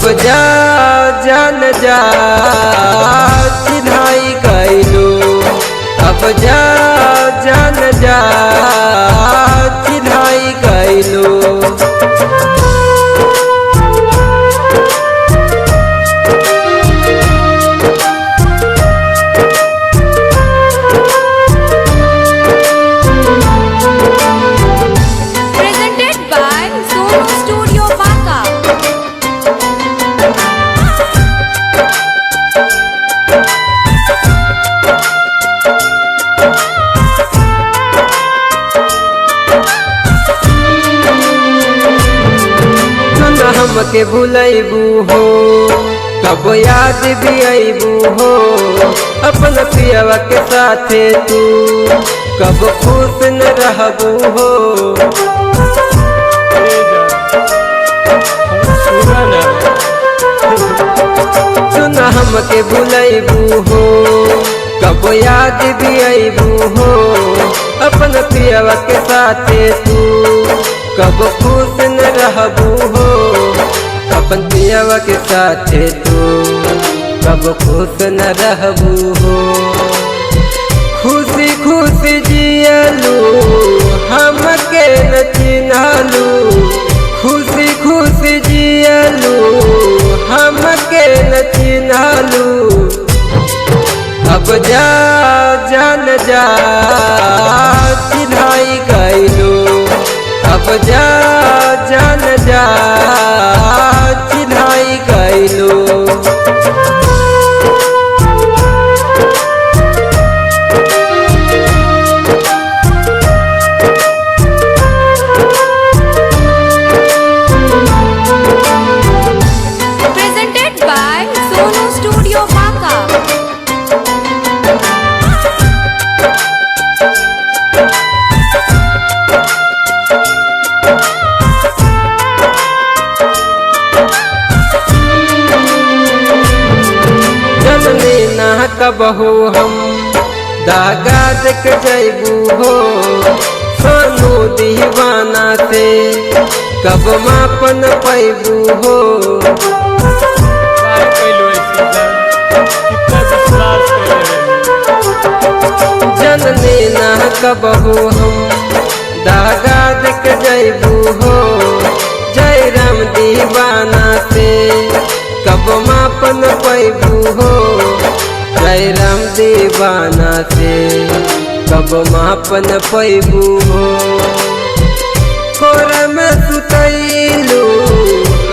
अब जा जान जा चिन्हाई गइलू। अब जा जान जा चिन्हाई गइलू। हमके भूलैबू हो कब याद भी अबू हो। अपन पियवा के साथे तू कब खुश न रहबू हो। सुन हमके भूलैबू हो कब याद भी अबू हो। अपन पियवा के साथे तू कब खुश न रहबू हो। अपन पियवा के साथे तू कब खुश न रहबू हो। खुशी खुशी जियलू हमके न चिन्हलू। खुशी खुशी जियलू हमके न चिन्हलू। अब जा जान जा चिन्हाई गइलू। अब जा जान जा चिन्हाई गइलू। Presented by Sonu Studio Baka. जननी ना कबहू हम दागा देख जैबू हो। सोनू दीवाना से कब मापन पैबू हो। जननी ना कबहू हम दागा देख जैबू हो। जय राम दीवाना से कब मापन पैबू हो। जय राम दीवाना से कब मापन पैबू हो। कोरा में सुतैलू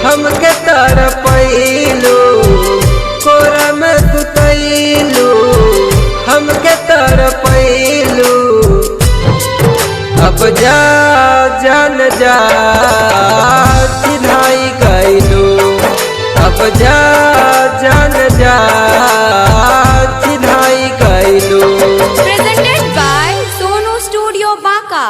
हमके तरपैलू। कोरा में सुतैलू हमके तरपैलू। अब जा जान जा चिन्हाई गइलू। अब जा जान जा चिन्हाई गइलू। Presented by Sonu Studio Baka.